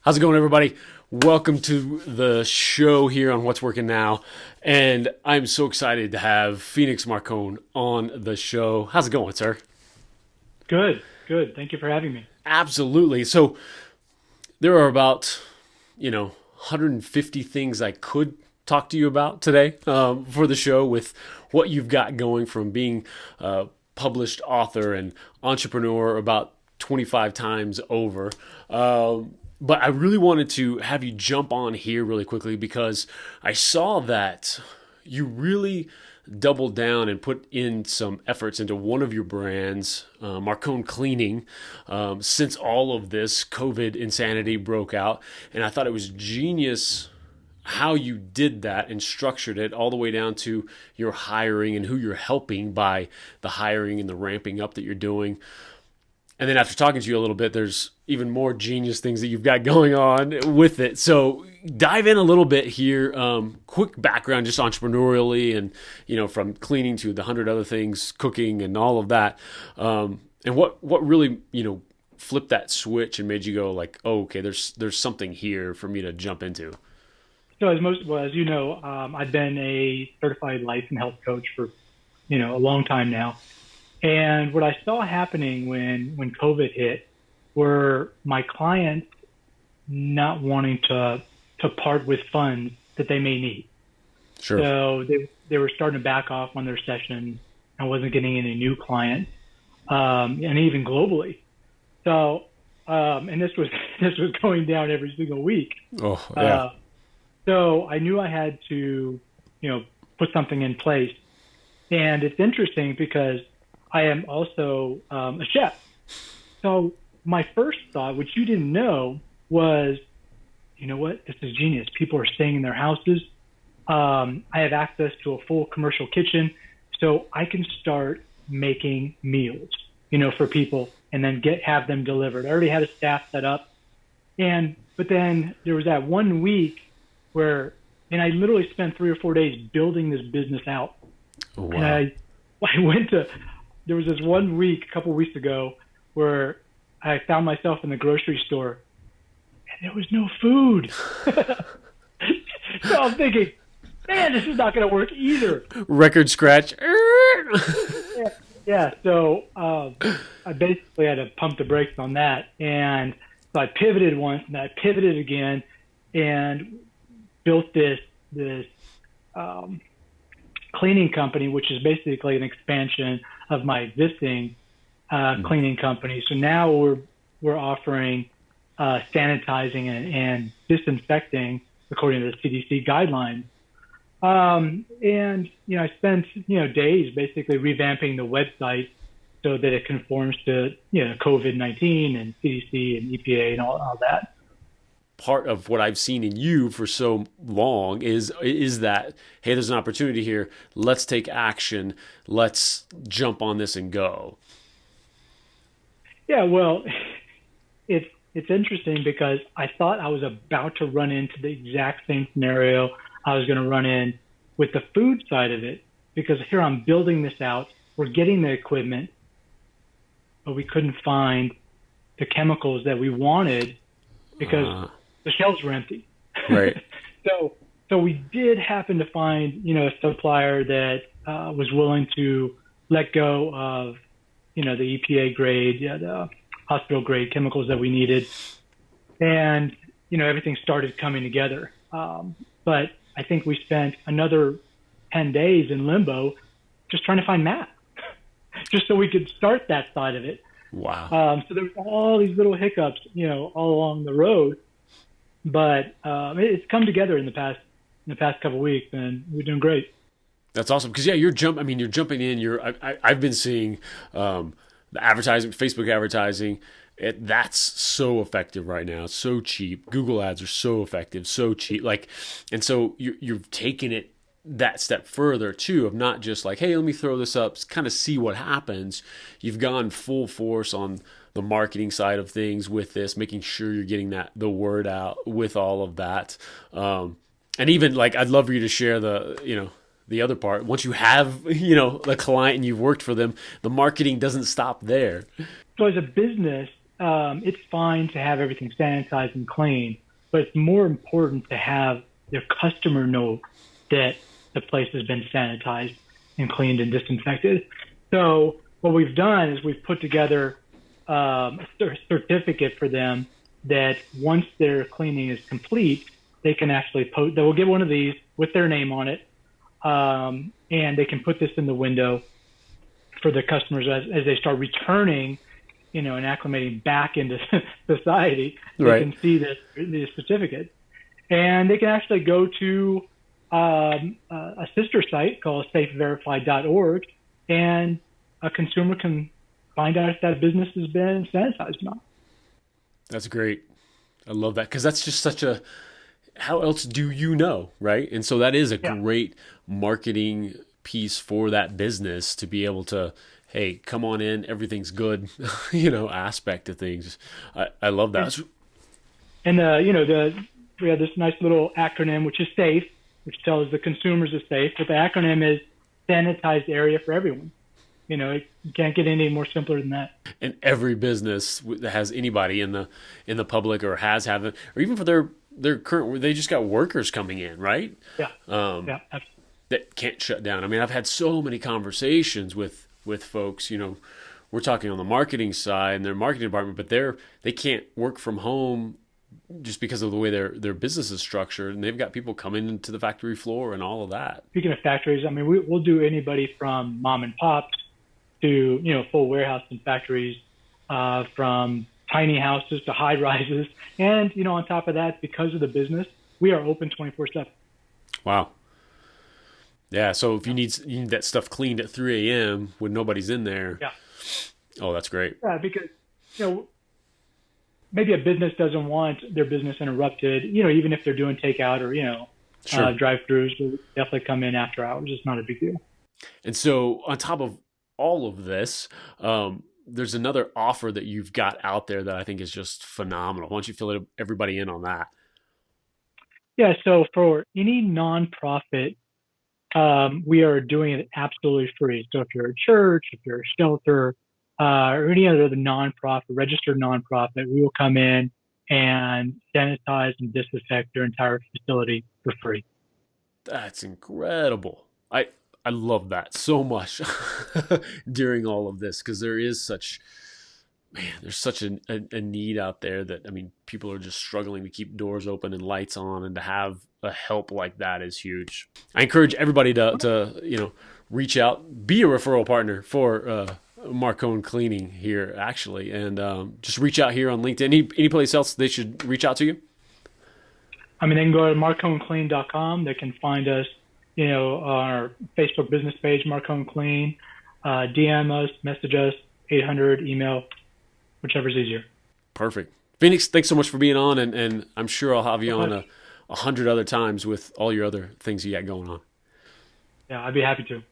How's it going, everybody? Welcome to the show here on What's Working Now. And I'm so excited to have Phoenix Marcòn on the show. How's it going, sir? Good, good. Thank you for having me. Absolutely. So there are about, 150 things I could talk to you about today for the show with what you've got going from being a published author and entrepreneur about 25 times over. But I really wanted to have you jump on here really quickly because I saw that you really doubled down and put in some efforts into one of your brands, Marcon Cleaning, since all of this COVID insanity broke out. And I thought it was genius how you did that and structured it all the way down to your hiring and who you're helping by the hiring and the ramping up that you're doing. And then after talking to you a little bit, there's even more genius things that you've got going on with it. So dive in a little bit here. Quick background, just entrepreneurially, and from cleaning to the 100 other things, cooking, and all of that. And what really flipped that switch and made you go like, oh, okay, there's something here for me to jump into. So as you know, I've been a certified life and health coach for, a long time now. And what I saw happening when COVID hit were my clients not wanting to part with funds that they may need. Sure. So they were starting to back off on their sessions. I wasn't getting any new clients, and even globally. So, and this was this was going down every single week. Oh, yeah. So I knew I had to, put something in place. And it's interesting because I am also a chef. So my first thought, which you didn't know, was, you know what? This is genius. People are staying in their houses. I have access to a full commercial kitchen, so I can start making meals, for people and then have them delivered. I already had a staff set up. But then there was that 1 week and I literally spent 3 or 4 days building this business out. Oh, wow. And there was this 1 week, a couple of weeks ago, where I found myself in the grocery store and there was no food. So I'm thinking, man, this is not going to work either. Record scratch. Yeah. So I basically had to pump the brakes on that. And so I pivoted once and I pivoted again and built this cleaning company, which is basically an expansion of my existing cleaning company. So now we're offering sanitizing and disinfecting according to the CDC guidelines. And I spent days basically revamping the website so that it conforms to COVID-19 and CDC and EPA and all that. Part of what I've seen in you for so long is that, hey, there's an opportunity here. Let's take action. Let's jump on this and go. Yeah, well, it's interesting because I thought I was about to run into the exact same scenario I was going to run in with the food side of it, because here I'm building this out. We're getting the equipment, but we couldn't find the chemicals that we wanted because the shelves were empty. Right. So we did happen to find, a supplier that was willing to let go of, the EPA grade, the hospital grade chemicals that we needed. And, everything started coming together. But I think we spent another 10 days in limbo just trying to find Matt, just so we could start that side of it. Wow. So there was all these little hiccups, all along the road. But it's come together in the past couple of weeks, and we're doing great. That's awesome. Because you're jumping in. I've been seeing the advertising, Facebook advertising. That's so effective right now. It's so cheap. Google ads are so effective, so cheap. And so you've taken it that step further too, of not just like, hey, let me throw this up, kind of see what happens. You've gone full force on the marketing side of things with this, making sure you're getting the word out with all of that. And even I'd love for you to share the other part. Once you have, the client and you've worked for them, the marketing doesn't stop there. So as a business, it's fine to have everything sanitized and clean, but it's more important to have their customer know that the place has been sanitized and cleaned and disinfected. So what we've done is we've put together a certificate for them that once their cleaning is complete, they can actually post. They will get one of these with their name on it, and they can put this in the window for the customers as they start returning, and acclimating back into society. They can see the certificate, and they can actually go to a sister site called safeverify.org, and a consumer can find out if that business has been sanitized or not. That's great. I love that because that's just such a, how else do you know, right? And so that is a great marketing piece for that business to be able to, hey, come on in, everything's good, aspect of things. I love that. And we have this nice little acronym, which is SAFE, which tells the consumers it's safe, but the acronym is sanitized area for everyone. You can't get any more simpler than that. And every business that has anybody in the public or has had it, or even for their current, they just got workers coming in, right? Yeah. Absolutely. That can't shut down. I mean, I've had so many conversations with folks, we're talking on the marketing side and their marketing department, but they can't work from home just because of the way their business is structured, and they've got people coming into the factory floor and all of that. Speaking of factories, I mean, we'll do anybody from mom and pops to, full warehouse and factories, from tiny houses to high rises. And, on top of that, because of the business, we are open 24/7. Wow. Yeah. So if you need that stuff cleaned at 3 a.m. when nobody's in there. Yeah. Oh, that's great. Yeah. Because, maybe a business doesn't want their business interrupted, even if they're doing takeout or, Sure. drive-throughs, will definitely come in after hours. It's not a big deal. And so on top of all of this, there's another offer that you've got out there that I think is just phenomenal. Why don't you fill everybody in on that? Yeah. So for any nonprofit, we are doing it absolutely free. So if you're a church, if you're a shelter, or any other nonprofit, registered nonprofit, we will come in and sanitize and disinfect their entire facility for free. That's incredible. I love that so much during all of this, because there's such a need out there that, I mean, people are just struggling to keep doors open and lights on, and to have a help like that is huge. I encourage everybody to reach out, be a referral partner for Marcon Cleaning here, actually, and just reach out here on LinkedIn. Any place else they should reach out to you? I mean, they can go to marconclean.com. They can find us, on our Facebook business page, Marcon Clean. DM us, message us, 800, email, whichever's easier. Perfect. Phoenix, thanks so much for being on, and I'm sure I'll have you on 100 other times with all your other things you got going on. Yeah, I'd be happy to.